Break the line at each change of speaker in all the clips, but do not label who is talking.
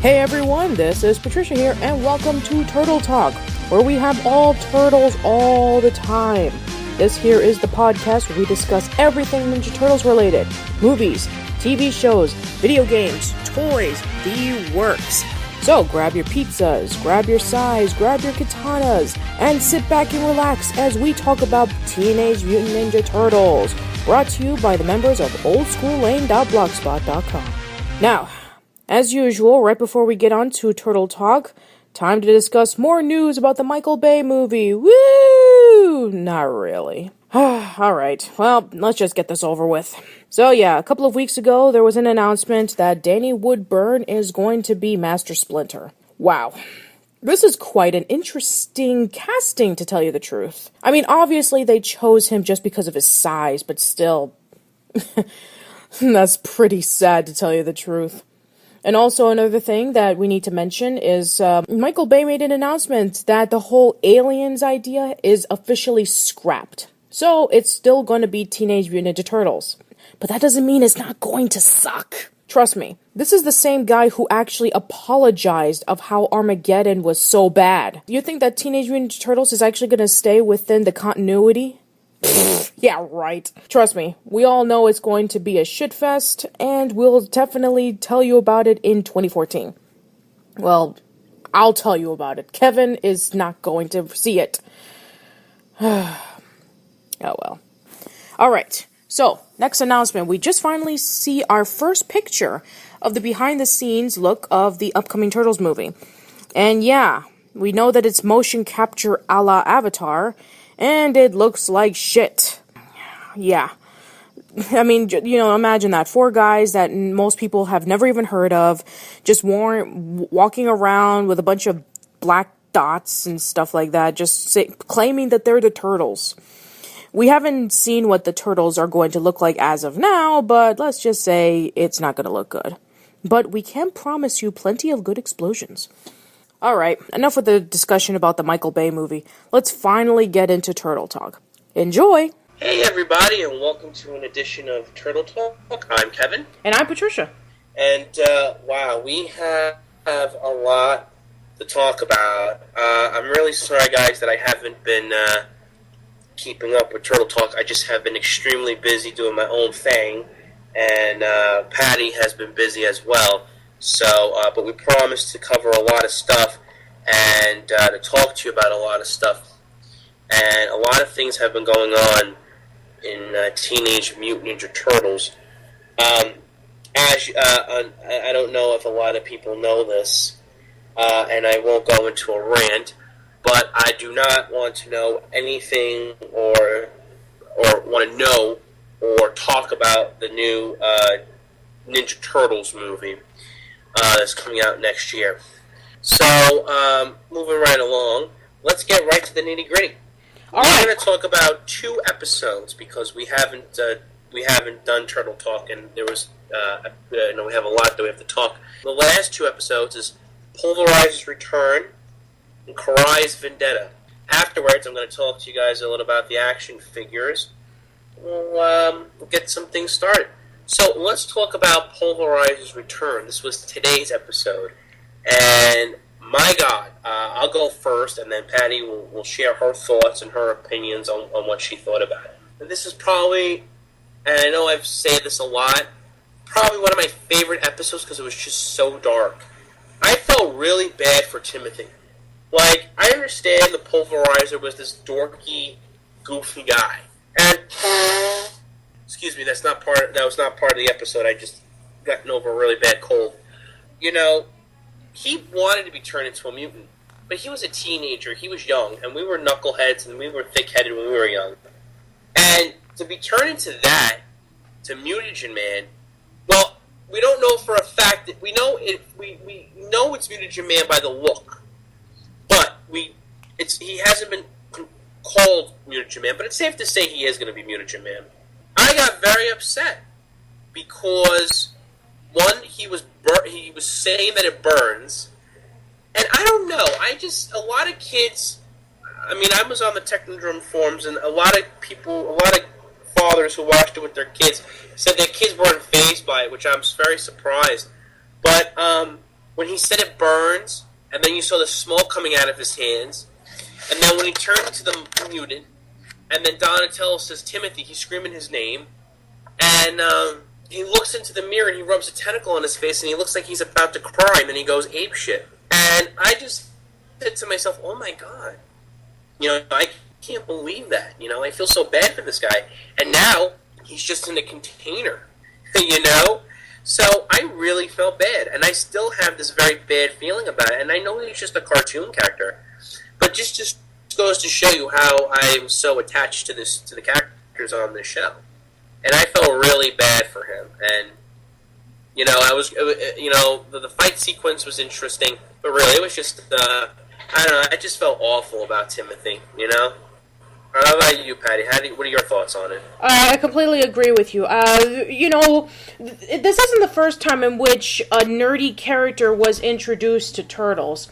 Hey everyone, this is Patricia here, and welcome to Turtle Talk, where we have all turtles all the time. This here is the podcast where we discuss everything Ninja Turtles related. Movies, TV shows, video games, toys, the works. So grab your pizzas, grab your sais, grab your katanas, and sit back and relax as we talk about Teenage Mutant Ninja Turtles. Brought to you by the members of OldSchoolLane.blogspot.com. Now, as usual, right before we get on to Turtle Talk, time to discuss more news about the Michael Bay movie. Woo! Not really. Alright, well, let's just get this over with. So yeah, a couple of weeks ago, there was an announcement that Danny Woodburn is going to be Master Splinter. Wow. This is quite an interesting casting, to tell you the truth. I mean, obviously they chose him just because of his size, but still, that's pretty sad, to tell you the truth. And also another thing that we need to mention is Michael Bay made an announcement that the whole aliens idea is officially scrapped. So it's still going to be Teenage Mutant Ninja Turtles. But that doesn't mean it's not going to suck. Trust me, this is the same guy who actually apologized of how Armageddon was so bad. You think that Teenage Mutant Ninja Turtles is actually going to stay within the continuity? Yeah, right. Trust me, we all know it's going to be a shitfest, and we'll definitely tell you about it in 2014. Well, I'll tell you about it. Kevin is not going to see it. Oh well. Alright, so, next announcement. We just finally see our first picture of the behind-the-scenes look of the upcoming Turtles movie. And yeah, we know that it's motion capture a la Avatar, and it looks like shit. Yeah. I mean, imagine that. 4 guys that most people have never even heard of, just walking around with a bunch of black dots and stuff like that, just claiming that they're the Turtles. We haven't seen what the Turtles are going to look like as of now, but let's just say it's not going to look good. But we can promise you plenty of good explosions. Alright, enough with the discussion about the Michael Bay movie. Let's finally get into Turtle Talk. Enjoy!
Hey everybody, and welcome to an edition of Turtle Talk. I'm Kevin.
And I'm Patricia.
And, wow, we have a lot to talk about. I'm really sorry, guys, that I haven't been keeping up with Turtle Talk. I just have been extremely busy doing my own thing, and Patty has been busy as well. So, but we promised to cover a lot of stuff and to talk to you about a lot of stuff. And a lot of things have been going on in Teenage Mutant Ninja Turtles. I don't know if a lot of people know this, and I won't go into a rant, but I do not want to know anything or want to know or talk about the new Ninja Turtles movie that's coming out next year. So, moving right along, let's get right to the nitty-gritty. We're going to talk about 2 episodes because we haven't done Turtle Talk, and there was we have a lot that we have to talk. The last 2 episodes is Pulverizer's Return and Karai's Vendetta. Afterwards, I'm going to talk to you guys a little about the action figures. We'll get some things started. So let's talk about Pulverizer's Return. This was today's episode, and my God, I'll go first, and then Patty will share her thoughts and her opinions on what she thought about it. And this is probably, and I know I've said this a lot, probably one of my favorite episodes because it was just so dark. I felt really bad for Timothy. Like, I understand the Pulverizer was this dorky, goofy guy, and excuse me, that was not part of the episode. I just gotten over a really bad cold. He wanted to be turned into a mutant, but he was a teenager, he was young, and we were knuckleheads, and we were thick-headed when we were young. And to be turned into that, to Mutagen Man, well, we don't know for a fact that we know it's Mutagen Man by the look, but he hasn't been called Mutagen Man, but it's safe to say he is going to be Mutagen Man. I got very upset because one, he was saying that it burns, and I don't know. A lot of kids. I mean, I was on the Technodrome forums, and a lot of fathers who watched it with their kids said their kids weren't fazed by it, which I'm very surprised. But when he said it burns, and then you saw the smoke coming out of his hands, and then when he turned into the mutant, and then Donatello says Timothy, he's screaming his name, and he looks into the mirror and he rubs a tentacle on his face, and he looks like he's about to cry, and then he goes apeshit. And I just said to myself, oh my god, I can't believe that. I feel so bad for this guy, and now he's just in a container, So I really felt bad, and I still have this very bad feeling about it. And I know he's just a cartoon character, but just goes to show you how I'm so attached to the characters on this show. And I felt really bad for him. And the fight sequence was interesting, but really it was just I don't know. I just felt awful about Timothy. How about you, Patty? What are your thoughts on it?
I completely agree with you. This isn't the first time in which a nerdy character was introduced to Turtles.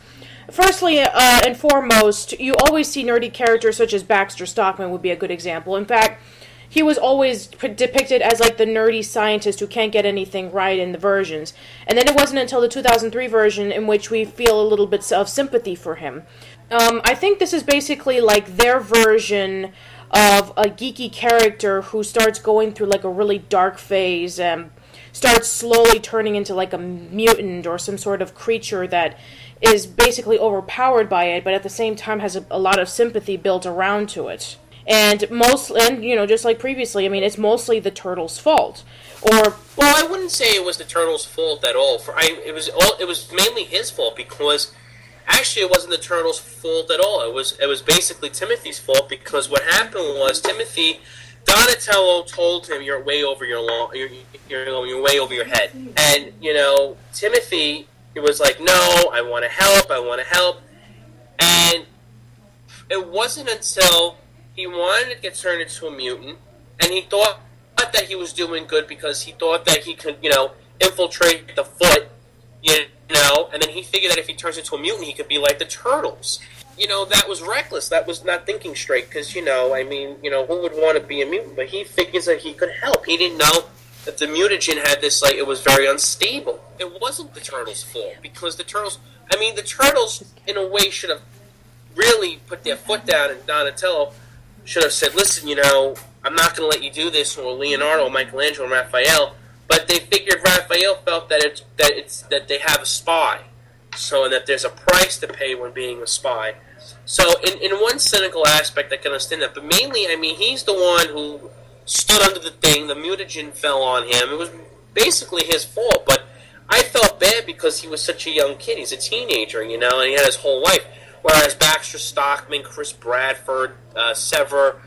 Firstly and foremost, you always see nerdy characters such as Baxter Stockman would be a good example. In fact, he was always depicted as like the nerdy scientist who can't get anything right in the versions. And then it wasn't until the 2003 version in which we feel a little bit of sympathy for him. I think this is basically like their version of a geeky character who starts going through like a really dark phase and starts slowly turning into like a mutant or some sort of creature that is basically overpowered by it, but at the same time has a lot of sympathy built around to it. And just like previously, I mean, it's mostly the Turtles' fault. Well,
I wouldn't say it was the Turtles' fault at all. It was mainly his fault, because actually it wasn't the Turtles' fault at all. It was basically Timothy's fault, because what happened was Donatello told him, "You're way over you're way over your head," and Timothy was like, "No, I want to help," and it wasn't until he wanted to get turned into a mutant, and he thought that he was doing good because he thought that he could, infiltrate the Foot, and then he figured that if he turns into a mutant, he could be like the Turtles. That was reckless. That was not thinking straight, because, who would want to be a mutant? But he figures that he could help. He didn't know that the mutagen had this, it was very unstable. It wasn't the Turtles' fault, because the Turtles, in a way, should have really put their foot down, and Donatello should have said, listen, I'm not going to let you do this, or Leonardo, Michelangelo, and Raphael. But they figured Raphael felt that they have a spy, so that there's a price to pay when being a spy. So in one cynical aspect, I can understand that. But mainly, he's the one who stood under the thing. The mutagen fell on him. It was basically his fault. But I felt bad because he was such a young kid. He's a teenager, and he had his whole life. Whereas Baxter Stockman, Chris Bradford, Sever,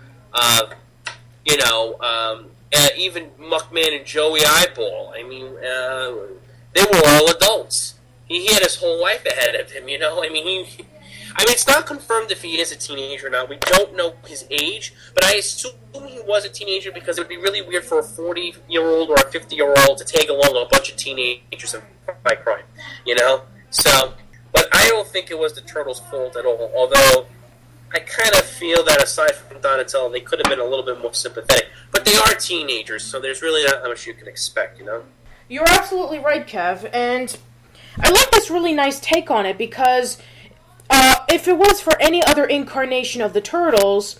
even Muckman and Joey Eyeball, they were all adults. He had his whole life ahead of him, it's not confirmed if he is a teenager or not. We don't know his age, but I assume he was a teenager, because it would be really weird for a 40-year-old or a 50-year-old to tag along a bunch of teenagers and fight crime, So, but I don't think it was the Turtles' fault at all, although I kind of feel that aside from Donatello, they could have been a little bit more sympathetic. But they are teenagers, so there's really not much you can expect,
You're absolutely right, Kev, and I like this really nice take on it, because if it was for any other incarnation of the Turtles,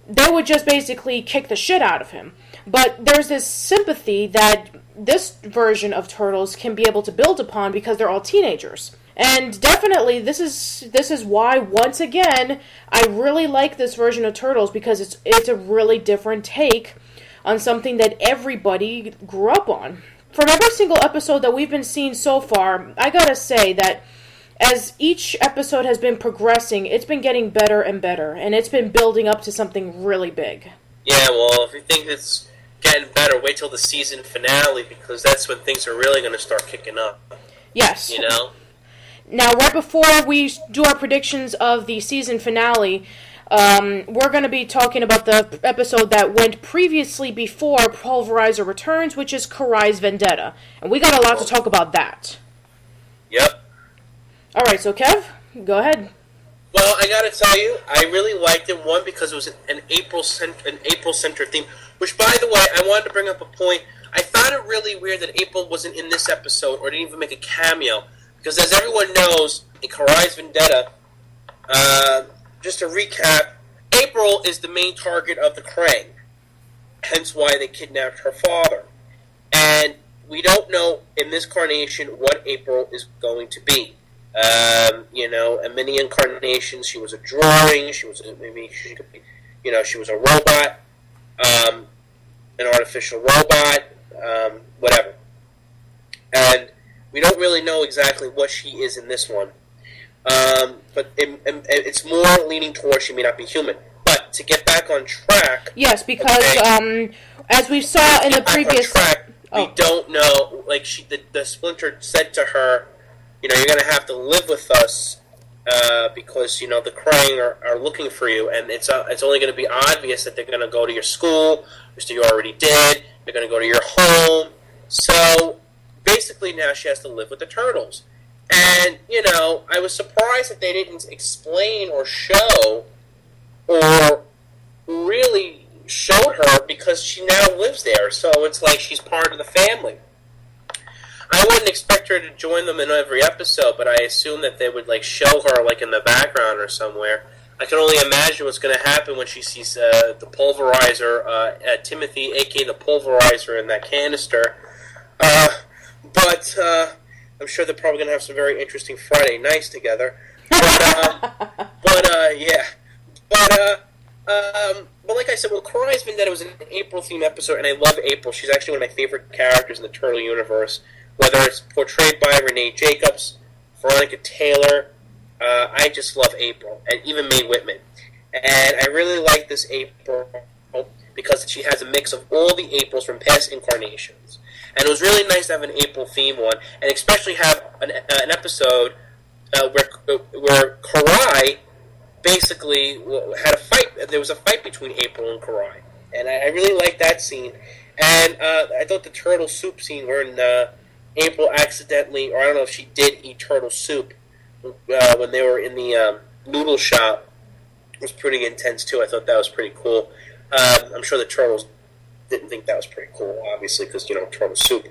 they would just basically kick the shit out of him. But there's this sympathy that this version of Turtles can be able to build upon, because they're all teenagers. And definitely, this is why, once again, I really like this version of Turtles, because it's a really different take on something that everybody grew up on. From every single episode that we've been seeing so far, I gotta say that as each episode has been progressing, it's been getting better and better, and it's been building up to something really big.
Yeah, well, if you think it's getting better, wait till the season finale, because that's when things are really going to start kicking up.
Yes. Now, right before we do our predictions of the season finale, we're going to be talking about the episode that went previously before Pulverizer Returns, which is Karai's Vendetta. And we got a lot to talk about that.
Yep.
Alright, so Kev, go ahead.
Well, I gotta tell you, I really liked it, one, because it was an April-centered theme, which, by the way, I wanted to bring up a point. I found it really weird that April wasn't in this episode, or didn't even make a cameo. Because as everyone knows, in Karai's Vendetta, just to recap, April is the main target of the Krang. Hence why they kidnapped her father. And we don't know in this incarnation what April is going to be. In many incarnations, she was a drawing. She was she was a robot, an artificial robot, whatever. And we don't really know exactly what she is in this one. But it's more leaning towards she may not be human. But to get back on track,
yes, because as we saw in the previous,
we don't know. Like the Splinter said to her, you're going to have to live with us because the Krang are looking for you, and it's only going to be obvious that they're going to go to your school, which you already did. They're going to go to your home. So basically, now she has to live with the turtles. And I was surprised that they didn't explain or show or really showed her because she now lives there. So it's like she's part of the family. I wouldn't expect her to join them in every episode, but I assume that they would show her in the background or somewhere. I can only imagine what's going to happen when she sees the pulverizer, Timothy, aka the pulverizer, in that canister. But I'm sure they're probably going to have some very interesting Friday nights together. But like I said, Karai's Vendetta was an April-themed episode, and I love April. She's actually one of my favorite characters in the Turtle universe. Whether it's portrayed by Renee Jacobs, Veronica Taylor, I just love April, and even Mae Whitman. And I really like this April because she has a mix of all the Aprils from past incarnations. And it was really nice to have an April-themed one, and especially have an episode where Karai basically had a fight. There was a fight between April and Karai, and I really liked that scene. And I thought the turtle soup scene where April accidentally, or I don't know if she did eat turtle soup when they were in the noodle shop, was pretty intense too. I thought that was pretty cool. I'm sure the turtles didn't think that was pretty cool, obviously, because turtle soup.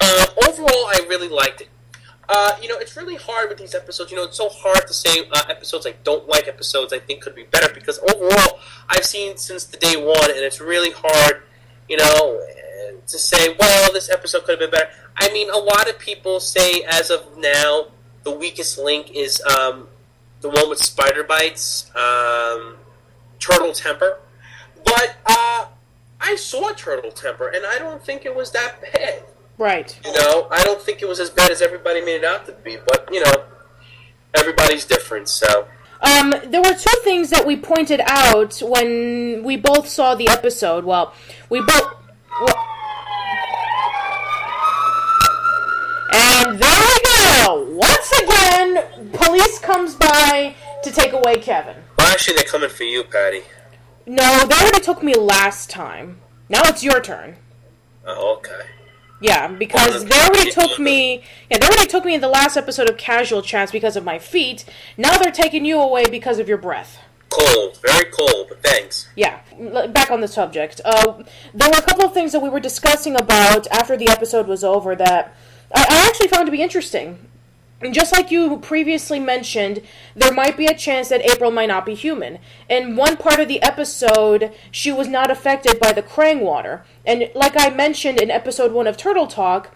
Overall, I really liked it. It's really hard with these episodes. It's so hard to say episodes I don't like, episodes I think could be better, because overall, I've seen since the day one, and it's really hard, to say, well, this episode could have been better. I mean, a lot of people say, as of now, the weakest link is the one with spider bites, Turtle Temper. But I saw Turtle Temper, and I don't think it was that bad.
Right.
I don't think it was as bad as everybody made it out to be, but, everybody's different, so.
There were two things that we pointed out when we both saw the episode. Well, we both... And there we go! Once again, police comes by to take away Kevin.
Well, actually, they're coming for you, Patty.
No, they already took me last time. Now it's your turn.
Oh, okay.
Yeah, because they already took me. Yeah, they already took me in the last episode of Casual Chats because of my feet. Now they're taking you away because of your breath.
Cold, very cold, but thanks.
Yeah, back on the subject. There were a couple of things that we were discussing about after the episode was over that I actually found to be interesting. And just like you previously mentioned, there might be a chance that April might not be human. In one part of the episode, she was not affected by the Krang water. And like I mentioned in episode 1 of Turtle Talk,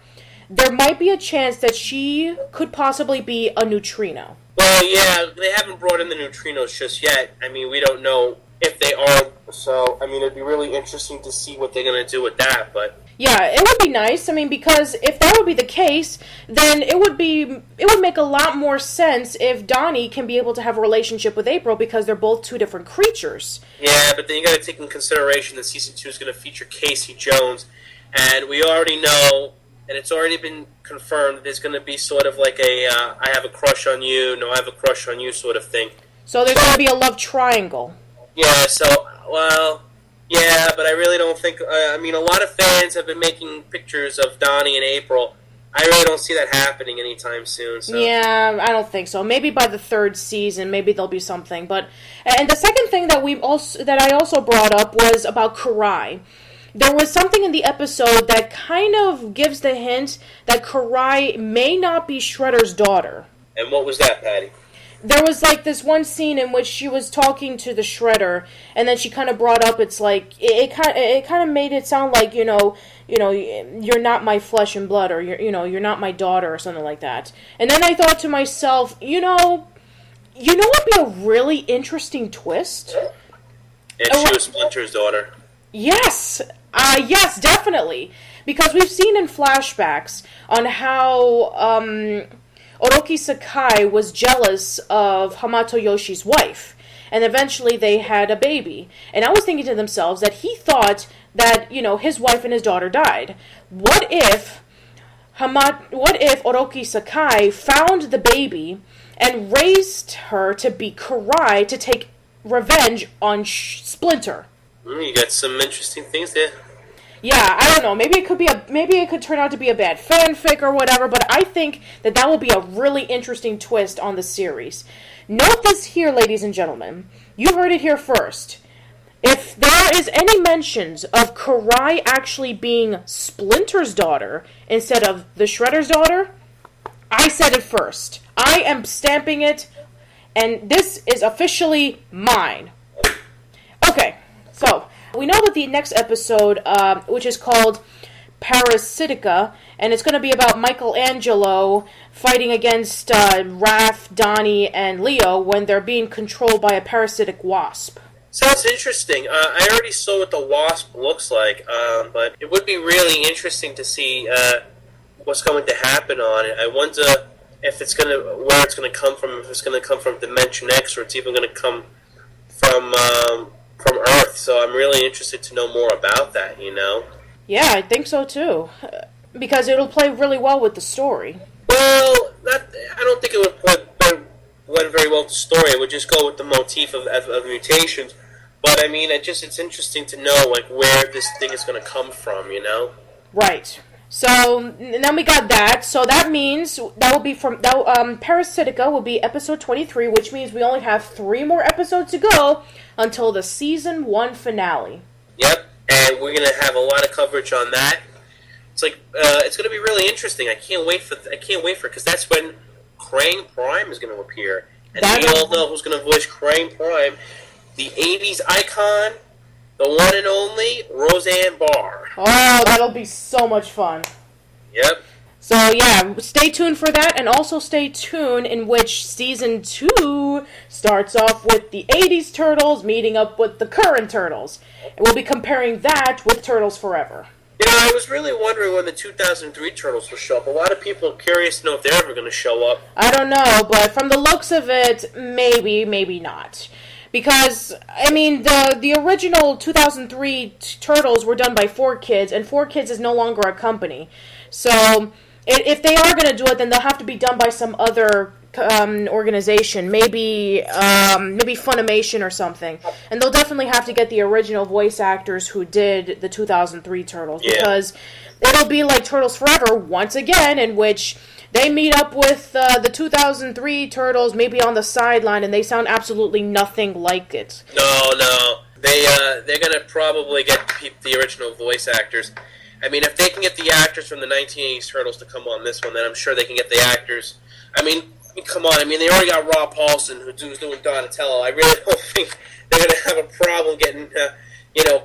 there might be a chance that she could possibly be a neutrino.
Well, yeah, they haven't brought in the neutrinos just yet. I mean, we don't know if they are. So, I mean, it'd be really interesting to see what they're going to do with that, but...
Yeah, it would be nice. I mean, because if that would be the case, then it would make a lot more sense if Donnie can be able to have a relationship with April because they're both two different creatures.
Yeah, but then you got to take in consideration that season 2 is going to feature Casey Jones, and we already know, and it's already been confirmed, that there's going to be sort of like a I have a crush on you, no, I have a crush on you sort of thing.
So there's going to be a love triangle.
Yeah, so, well... Yeah, but I really don't think... I mean, a lot of fans have been making pictures of Donnie and April. I really don't see that happening anytime soon. So.
Yeah, I don't think so. Maybe by the 3rd season, maybe there'll be something. And the second thing that I also brought up was about Karai. there was something in the episode that kind of gives the hint that Karai may not be Shredder's daughter.
And what was that, Patty?
There was like this one scene in which she was talking to the Shredder, and then she kind of brought up, it's like it kind of made it sound like you're not my flesh and blood, or you're not my daughter, or something like that. And then I thought to myself, you know what'd be a really interesting twist?
And she was Splinter's daughter.
Yes, yes, definitely, because we've seen in flashbacks on how Oroki Sakai was jealous of Hamato Yoshi's wife, and eventually they had a baby. And I was thinking to themselves that he thought that, his wife and his daughter died. What if Oroki Sakai found the baby and raised her to be Karai to take revenge on Splinter?
You got some interesting things there.
Yeah, I don't know. Maybe it could turn out to be a bad fanfic or whatever, but I think that will be a really interesting twist on the series. Note this here, ladies and gentlemen. You heard it here first. If there is any mentions of Karai actually being Splinter's daughter instead of the Shredder's daughter, I said it first. I am stamping it, and this is officially mine. Okay, so we know that the next episode, which is called Parasitica, and it's going to be about Michelangelo fighting against Raph, Donnie, and Leo when they're being controlled by a parasitic wasp.
Sounds interesting. I already saw what the wasp looks like, but it would be really interesting to see what's going to happen on it. I wonder if where it's going to come from. If it's going to come from Dimension X, or it's even going to come from Earth. So I'm really interested to know more about that.
Yeah, I think so too, because it'll play really well with the story.
Well, I don't think it would play very well with the story. It would just go with the motif of mutations. But I mean, it's interesting to know where this thing is going to come from.
Right. So then we got that. So that means that will be Parasitica will be episode 23, which means we only have 3 more episodes to go until the season 1 finale.
Yep, and we're gonna have a lot of coverage on that. It's gonna be really interesting. I can't wait for because that's when Krang Prime is gonna appear, and we all know who's gonna voice Krang Prime, the '80s icon, the one and only Roseanne Barr.
Oh, that'll be so much fun.
Yep.
So yeah, stay tuned for that, and also stay tuned in which season 2 starts off with the 80s Turtles meeting up with the current Turtles. And we'll be comparing that with Turtles Forever.
I was really wondering when the 2003 Turtles will show up. A lot of people are curious to know if they're ever going to show up.
I don't know, but from the looks of it, maybe not. Because, I mean, the original 2003 Turtles were done by 4Kids, and 4Kids is no longer a company. So if they are going to do it, then they'll have to be done by some other organization, maybe Funimation or something. And they'll definitely have to get the original voice actors who did the 2003 Turtles, because it'll be like Turtles Forever once again, in which they meet up with the 2003 Turtles, maybe on the sideline, and they sound absolutely nothing like it.
No. They're going to probably get the original voice actors. I mean, if they can get the actors from the 1980s Turtles to come on this one, then I'm sure they can get the actors. I mean, come on. I mean, they already got Rob Paulson, who's doing Donatello. I really don't think they're going to have a problem getting,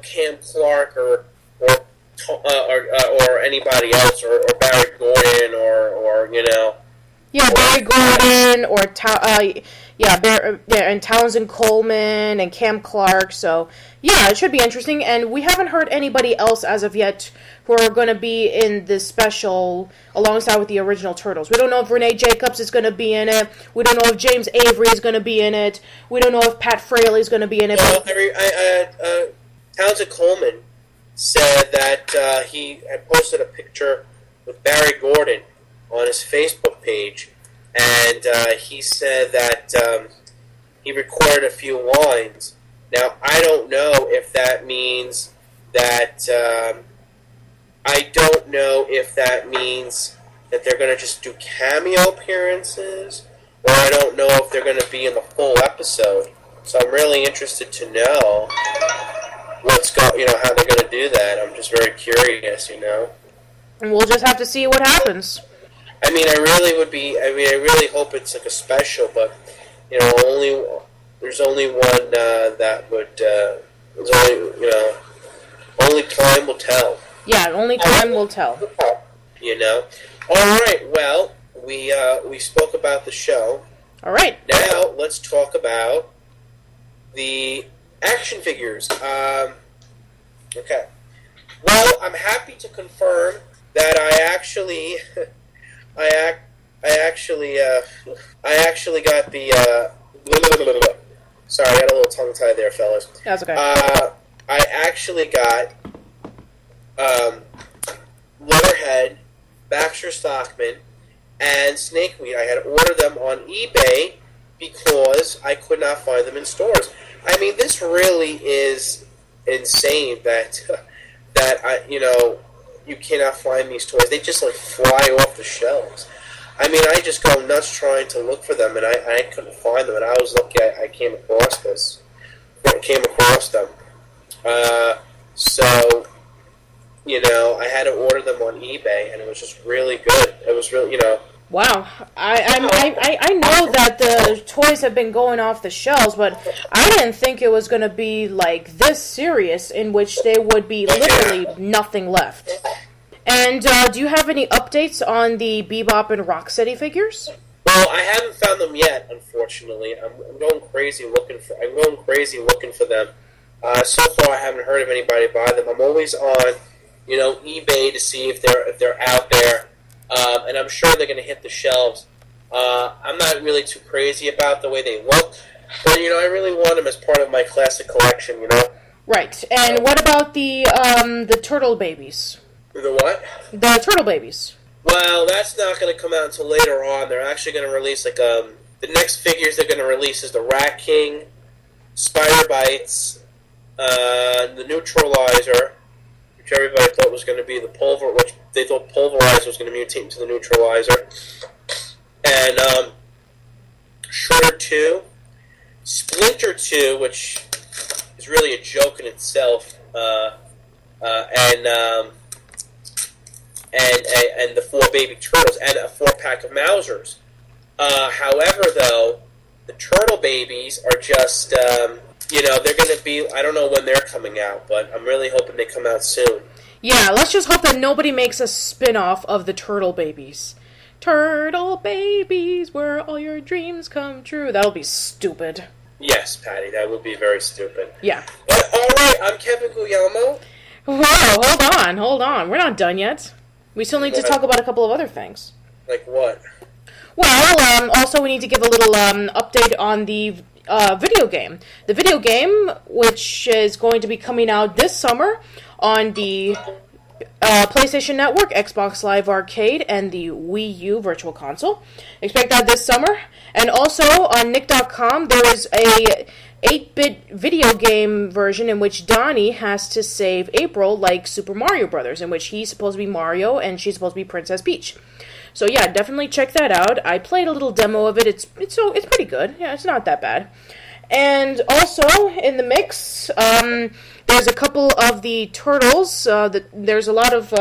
Cam Clark or anybody else, or Barry Gordon, or
Barry Gordon, and Townsend Coleman and Cam Clark. So it should be interesting. And we haven't heard anybody else as of yet who are going to be in this special alongside with the original Turtles. We don't know if Renee Jacobs is going to be in it. We don't know if James Avery is going to be in it. We don't know if Pat Fraley is going to be in it.
Well, Townsend Coleman said that he had posted a picture with Barry Gordon on his Facebook page, and he said that he recorded a few lines. Now, I don't know if that means that they're going to just do cameo appearances, or I don't know if they're going to be in the full episode. So I'm really interested to know. what's how they're going to do that. I'm just very curious.
And we'll just have to see what happens.
I mean, I really hope it's like a special, but there's only one that would. There's only time will tell.
Yeah, only time will tell.
All right. Well, we spoke about the show.
All right.
Now let's talk about the action figures. Okay. Well, I'm happy to confirm that I actually got the. Sorry, I got a little tongue tied there, fellas.
That's okay.
I actually got Leatherhead, Baxter Stockman, and Snakeweed. I had ordered them on eBay because I could not find them in stores. I mean, this really is insane that you cannot find these toys. They just fly off the shelves. I mean, I just go nuts trying to look for them, and I couldn't find them. And I was lucky I came across them. So I had to order them on eBay, and it was just really good. It was really,
Wow, I know that the toys have been going off the shelves, but I didn't think it was going to be like this serious, in which there would be literally nothing left. And do you have any updates on the Bebop and Rocksteady figures?
Well, I haven't found them yet, unfortunately. I'm going crazy looking for them. So far, I haven't heard of anybody buy them. I'm always on, eBay to see if they're out there, and I'm sure they're going to hit the shelves. I'm not really too crazy about the way they look, but I really want them as part of my classic collection.
Right. And what about the turtle babies?
The what?
The turtle babies.
Well, that's not going to come out until later on. They're actually going to release the next figures they're going to release is the Rat King, Spider Bites, the Neutralizer, which everybody thought was going to be which they thought Pulverizer was going to mutate into the Neutralizer, and Shredder 2, Splinter 2, which is really a joke in itself, and the 4 baby turtles, and a 4-pack of Mousers. However, though, the turtle babies are just, they're going to be, I don't know when they're coming out, but I'm really hoping they come out soon.
Yeah, let's just hope that nobody makes a spin-off of the turtle babies. Turtle babies, where all your dreams come true. That'll be stupid.
Yes, Patty, that would be very stupid.
Yeah.
But, all right, I'm Kevin Guglielmo.
Whoa, hold on. We're not done yet. We still need to talk about a couple of other things.
Like what?
Well, also we need to give a little update on the video game. The video game, which is going to be coming out this summer on the PlayStation Network, Xbox Live Arcade, and the Wii U Virtual Console. Expect that this summer. And also on Nick.com, there is a 8-bit video game version in which Donnie has to save April like Super Mario Brothers, in which he's supposed to be Mario and she's supposed to be Princess Peach. So yeah, definitely check that out. I played a little demo of it. It's pretty good. Yeah, it's not that bad. And also in the mix, there's a couple of the Turtles. There's a lot of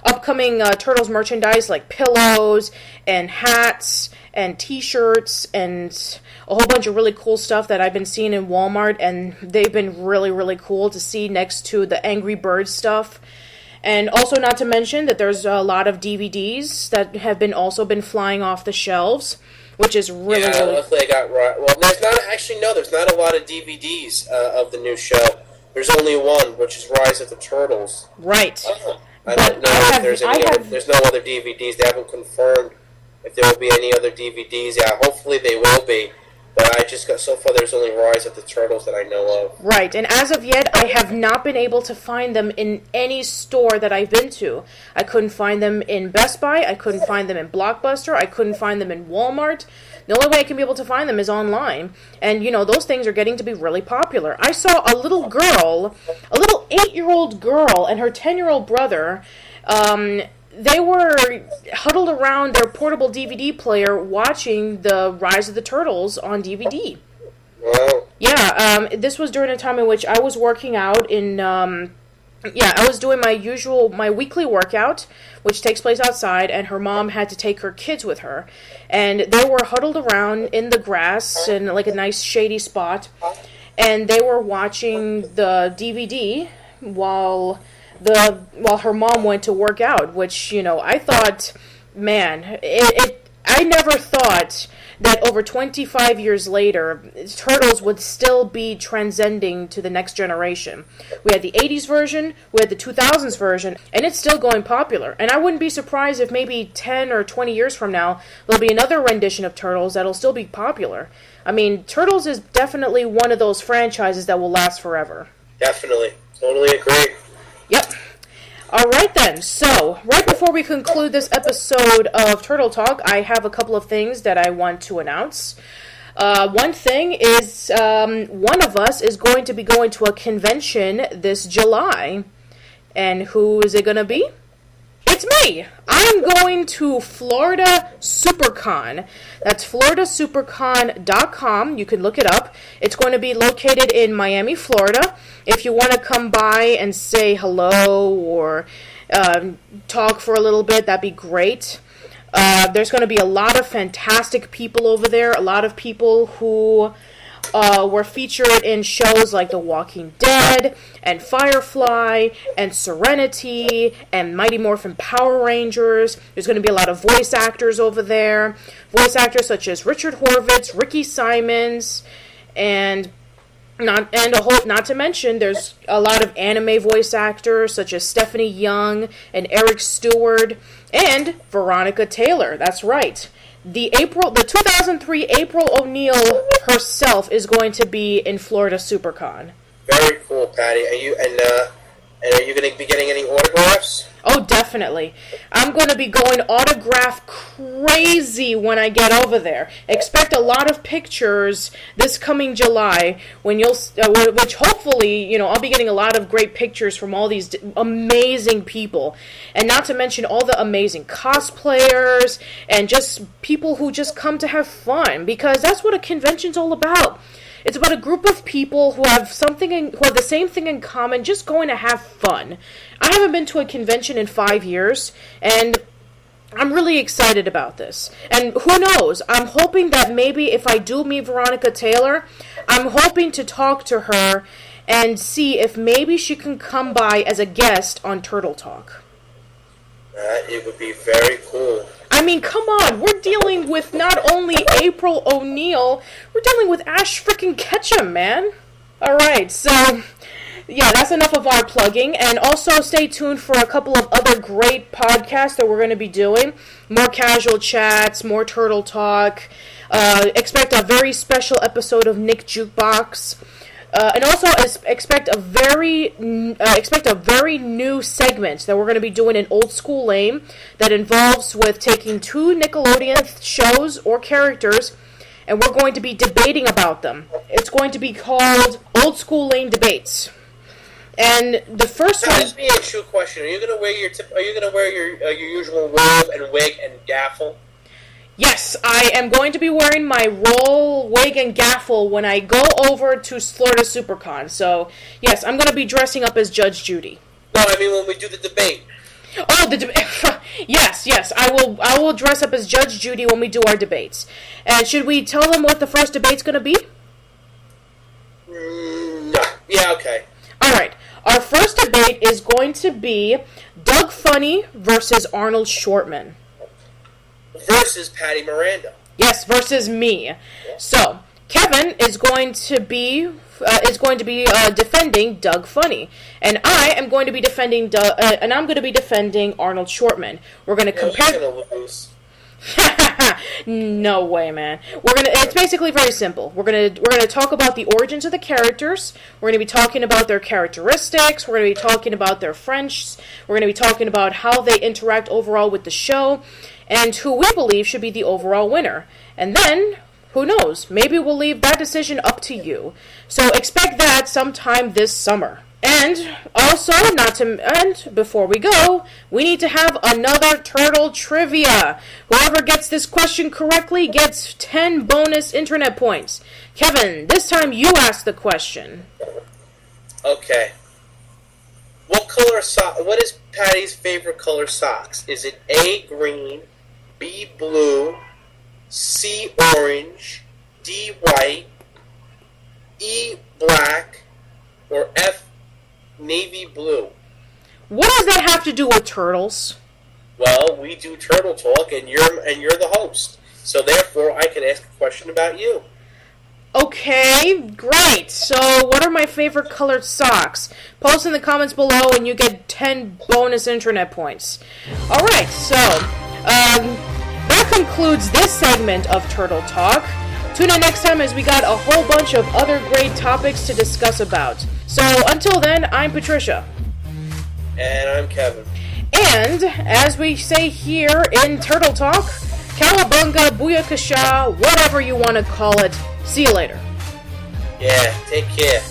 upcoming Turtles merchandise like pillows and hats and t-shirts and a whole bunch of really cool stuff that I've been seeing in Walmart, and they've been really, really cool to see next to the Angry Birds stuff. And also not to mention that there's a lot of DVDs that have been flying off the shelves, which is really, really...
luckily I got right. Well, there's not a lot of DVDs of the new show. There's only one, which is Rise of the Turtles.
Right.
I don't know if there's any other... There's no other DVDs. They haven't confirmed if there will be any other DVDs. Yeah, hopefully they will be. But I just got... So far, there's only Rise of the Turtles that I know of.
Right, and as of yet, I have not been able to find them in any store that I've been to. I couldn't find them in Best Buy. I couldn't find them in Blockbuster. I couldn't find them in Walmart. The only way I can be able to find them is online. And, those things are getting to be really popular. I saw a little 8-year-old girl, and her 10-year-old brother, they were huddled around their portable DVD player watching the Rise of the Turtles on DVD.
Wow.
This was during a time in which I was working out I was doing my weekly workout, which takes place outside, and her mom had to take her kids with her. And they were huddled around in the grass in like a nice shady spot, and they were watching the DVD while her mom went to work out, which, I thought, man, I never thought that over 25 years later, Turtles would still be transcending to the next generation. We had the 80s version, we had the 2000s version, and it's still going popular. And I wouldn't be surprised if maybe 10 or 20 years from now, there'll be another rendition of Turtles that'll still be popular. I mean, Turtles is definitely one of those franchises that will last forever.
Definitely. Totally agree.
Yep. Alright then, so, right before we conclude this episode of Turtle Talk, I have a couple of things that I want to announce. One thing is, one of us is going to be going to a convention this July. And who is it going to be? It's me! I'm going to Florida SuperCon. That's floridasupercon.com. You can look it up. It's going to be located in Miami, Florida. If you want to come by and say hello or talk for a little bit, that'd be great. There's going to be a lot of fantastic people over there. A lot of people who were featured in shows like The Walking Dead, and Firefly, and Serenity, and Mighty Morphin Power Rangers. There's going to be a lot of voice actors over there. Voice actors such as Richard Horvitz, Ricky Simons, and not to mention, there's a lot of anime voice actors such as Stephanie Young and Eric Stewart and Veronica Taylor. That's right. The 2003 April O'Neil herself is going to be in Florida SuperCon.
Very cool, Patty. Are you going to be getting any autographs?
Oh, definitely. I'm going to be going autograph crazy when I get over there. Expect a lot of pictures this coming July, which hopefully, I'll be getting a lot of great pictures from all these amazing people. And not to mention all the amazing cosplayers and just people who just come to have fun, because that's what a convention's all about. It's about a group of people who have the same thing in common, just going to have fun. I haven't been to a convention in 5 years, and I'm really excited about this. And who knows, I'm hoping that maybe if I do meet Veronica Taylor, I'm hoping to talk to her and see if maybe she can come by as a guest on Turtle Talk.
It would be very cool.
I mean, come on, we're dealing with not only April O'Neil, we're dealing with Ash frickin' Ketchum, man. Alright, so, yeah, that's enough of our plugging, and also stay tuned for a couple of other great podcasts that we're going to be doing. More casual chats, more Turtle Talk, expect a very special episode of Nick Jukebox. And also expect a very new segment that we're going to be doing in Old School Lane that involves with taking two Nickelodeon shows or characters, and we're going to be debating about them. It's going to be called Old School Lane Debates. And the first one.
Ask me a true question: Are you going to wear your usual robe and wig and gaffle?
Yes, I am going to be wearing my roll, wig, and gaffle when I go over to Florida SuperCon. So, yes, I'm going to be dressing up as Judge Judy.
No, I mean when we do the debate.
Oh, the debate. Yes, I will dress up as Judge Judy when we do our debates. And should we tell them what the first debate's going to be?
No. Yeah, okay.
All right. Our first debate is going to be Doug Funnie versus Arnold Shortman.
Versus Patty Miranda.
Yes, versus me. So Kevin is going to be defending Doug Funnie, and I am going to be defending Arnold Shortman. We're going to compare.
Gonna lose.
No way, man. It's basically very simple. We're gonna talk about the origins of the characters. We're gonna be talking about their characteristics. We're gonna be talking about their friends. We're gonna be talking about how they interact overall with the show, and who we believe should be the overall winner. And then, who knows? Maybe we'll leave that decision up to you. So expect that sometime this summer. And also, before we go, we need to have another turtle trivia. Whoever gets this question correctly gets 10 bonus internet points. Kevin, this time you ask the question.
Okay. What is Patty's favorite color socks? Is it A, green, B, blue, C, orange, D, white, E, black, or F, navy blue?
What does that have to do with turtles?
Well, we do turtle talk, and you're the host, so therefore I can ask a question about you.
Okay, great. So, what are my favorite colored socks? Post in the comments below, and you get 10 bonus internet points. All right, so that concludes this segment of Turtle Talk. Tune in next time as we got a whole bunch of other great topics to discuss about. So, until then, I'm Patricia.
And I'm Kevin.
And, as we say here in Turtle Talk, Cowabunga, Booyakasha, whatever you want to call it. See you later.
Yeah, take care.